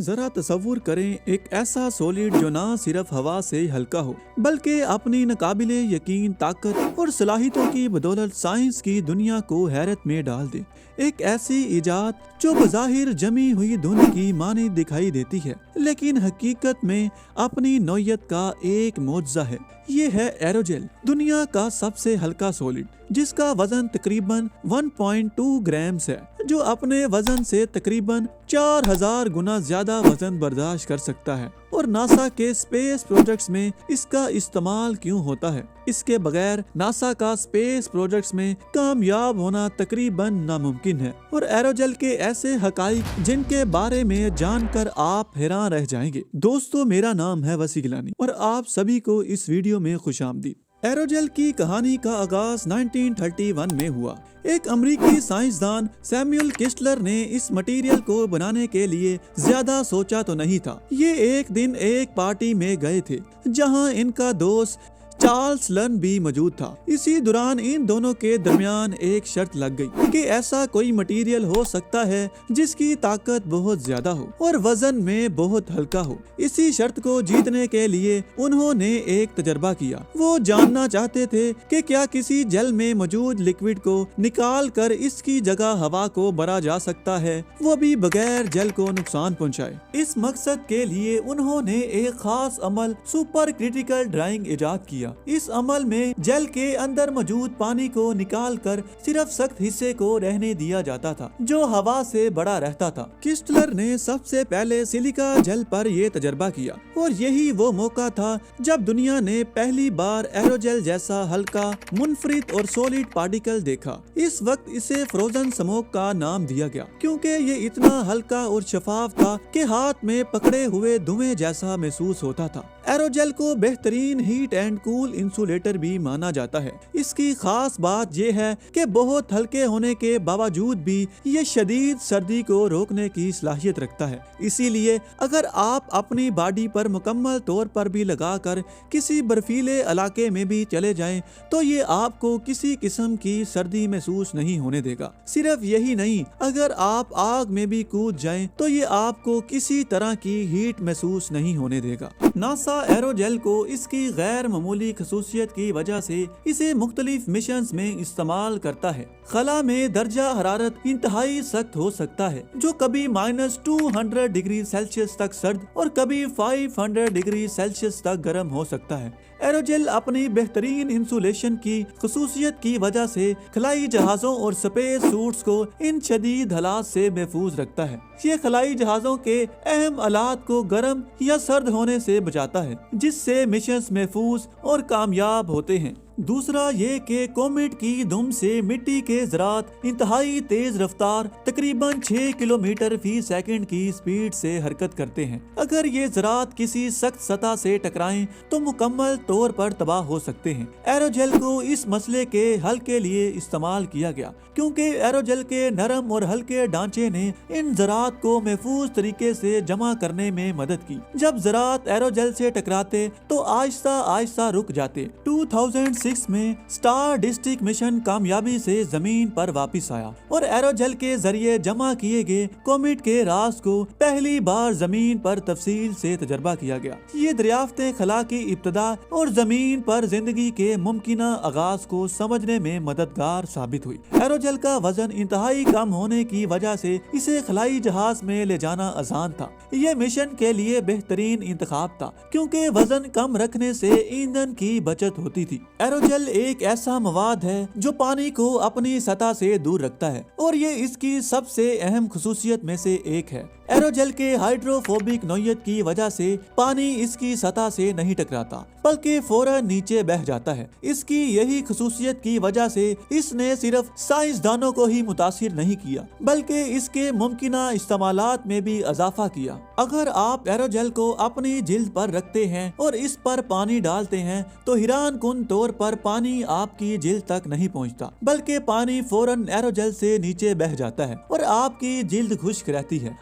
ذرا تصور کریں ایک ایسا سولڈ جو نہ صرف ہوا سے ہلکا ہو بلکہ اپنی ناقابل یقین طاقت اور صلاحیتوں کی بدولت سائنس کی دنیا کو حیرت میں ڈال دے۔ ایک ایسی ایجاد جو بظاہر جمی ہوئی دھند کی مانند دکھائی دیتی ہے لیکن حقیقت میں اپنی نوعیت کا ایک معجزہ ہے۔ یہ ہے ایروجیل، دنیا کا سب سے ہلکا سولڈ جس کا وزن تقریباً 1.2 گرامز ہے، جو اپنے وزن سے تقریباً 4000 گنا زیادہ وزن برداشت کر سکتا ہے۔ اور ناسا کے اسپیس پروجیکٹس میں اس کا استعمال کیوں ہوتا ہے؟ اس کے بغیر ناسا کا اسپیس پروجیکٹس میں کامیاب ہونا تقریباً ناممکن ہے۔ اور ایروجیل کے ایسے حقائق جن کے بارے میں جان کر آپ حیران رہ جائیں گے۔ دوستو، میرا نام ہے وسیع گیلانی اور آپ سبھی کو اس ویڈیو میں خوش آمدید۔ ایروجیل کی کہانی کا آغاز 1931 میں ہوا۔ ایک امریکی سائنسدان سیموئل کسٹلر نے اس مٹیریل کو بنانے کے لیے زیادہ سوچا تو نہیں تھا۔ یہ ایک دن ایک پارٹی میں گئے تھے جہاں ان کا دوست چارلس لرن بھی موجود تھا۔ اسی دوران ان دونوں کے درمیان ایک شرط لگ گئی کہ ایسا کوئی مٹیریل ہو سکتا ہے جس کی طاقت بہت زیادہ ہو اور وزن میں بہت ہلکا ہو۔ اسی شرط کو جیتنے کے لیے انہوں نے ایک تجربہ کیا۔ وہ جاننا چاہتے تھے کہ کیا کسی جل میں موجود لکوڈ کو نکال کر اس کی جگہ ہوا کو بھرا جا سکتا ہے، وہ بھی بغیر جل کو نقصان پہنچائے۔ اس مقصد کے لیے انہوں نے ایک خاص عمل سپر کرٹیکل ڈرائنگ ایجاد کیا۔ اس عمل میں جل کے اندر موجود پانی کو نکال کر صرف سخت حصے کو رہنے دیا جاتا تھا جو ہوا سے بڑا رہتا تھا۔ کسٹلر نے سب سے پہلے سلیکا جل پر یہ تجربہ کیا اور یہی وہ موقع تھا جب دنیا نے پہلی بار ایروجیل جیسا ہلکا، منفرد اور سولڈ پارٹیکل دیکھا۔ اس وقت اسے فروزن سموک کا نام دیا گیا کیونکہ یہ اتنا ہلکا اور شفاف تھا کہ ہاتھ میں پکڑے ہوئے دھویں جیسا محسوس ہوتا تھا۔ ایروجیل کو بہترین ہیٹ اینڈ کول انسولیٹر بھی مانا جاتا ہے۔ اس کی خاص بات یہ ہے کہ بہت ہلکے ہونے کے باوجود بھی یہ شدید سردی کو روکنے کی صلاحیت رکھتا ہے۔ اسی لیے اگر آپ اپنی باڈی پر مکمل طور پر بھی لگا کر کسی برفیلے علاقے میں بھی چلے جائیں تو یہ آپ کو کسی قسم کی سردی محسوس نہیں ہونے دے گا۔ صرف یہی نہیں، اگر آپ آگ میں بھی کود جائیں تو یہ آپ کو کسی طرح کی ہیٹ محسوس نہیں ہونے دے گا۔ ناسا ایروجیل کو اس کی غیر معمولی خصوصیت کی وجہ سے اسے مختلف مشنز میں استعمال کرتا ہے۔ خلا میں درجہ حرارت انتہائی سخت ہو سکتا ہے جو کبھی -200 ڈگری سیلسیس تک سرد اور کبھی 500 ڈگری سیلسیس تک گرم ہو سکتا ہے۔ ایروجیل اپنی بہترین انسولیشن کی خصوصیت کی وجہ سے خلائی جہازوں اور سپیس سوٹس کو ان شدید حالات سے محفوظ رکھتا ہے۔ یہ خلائی جہازوں کے اہم آلات کو گرم یا سرد ہونے سے بچاتا ہے جس سے مشنز محفوظ اور کامیاب ہوتے ہیں۔ دوسرا یہ کہ کومیٹ کی دم سے مٹی کے ذرات انتہائی تیز رفتار تقریباً 6 کلومیٹر فی سیکنڈ کی سپیڈ سے حرکت کرتے ہیں۔ اگر یہ ذرات کسی سخت سطح سے ٹکرائیں تو مکمل طور پر تباہ ہو سکتے ہیں۔ ایروجیل کو اس مسئلے کے حل کے لیے استعمال کیا گیا کیونکہ ایروجیل کے نرم اور ہلکے ڈھانچے نے ان ذرات کو محفوظ طریقے سے جمع کرنے میں مدد کی۔ جب ذرات ایروجیل سے ٹکراتے تو آہستہ آہستہ رک جاتے۔ 2006 میں سٹار ڈسٹک مشن کامیابی سے زمین پر واپس آیا اور ایروجیل کے ذریعے جمع کیے گئے کومیٹ کے راز کو پہلی بار زمین پر تفصیل سے تجربہ کیا گیا۔ یہ دریافتیں خلا کی ابتدا اور زمین پر زندگی کے ممکنہ آغاز کو سمجھنے میں مددگار ثابت ہوئی۔ ایروجیل کا وزن انتہائی کم ہونے کی وجہ سے اسے خلائی جہاز میں لے جانا آسان تھا۔ یہ مشن کے لیے بہترین انتخاب تھا کیونکہ وزن کم رکھنے سے ایندھن کی بچت ہوتی تھی۔ ایروجیل ایک ایسا مواد ہے جو پانی کو اپنی سطح سے دور رکھتا ہے اور یہ اس کی سب سے اہم خصوصیت میں سے ایک ہے۔ ایروجیل کے ہائیڈروفوبک نوعیت کی وجہ سے پانی اس کی سطح سے نہیں ٹکراتا بلکہ فوراً نیچے بہہ جاتا ہے۔ اس کی یہی خصوصیت کی وجہ سے اس نے صرف سائنسدانوں کو ہی متاثر نہیں کیا بلکہ اس کے ممکنہ استعمالات میں بھی اضافہ کیا۔ اگر آپ ایروجیل کو اپنی جلد پر رکھتے ہیں اور اس پر پانی ڈالتے ہیں تو حیران کن طور پر پانی آپ کی جلد تک نہیں پہنچتا بلکہ پانی فوراً ایروجیل سے نیچے بہہ جاتا ہے اور آپ کی جلد خشک رہتی ہے۔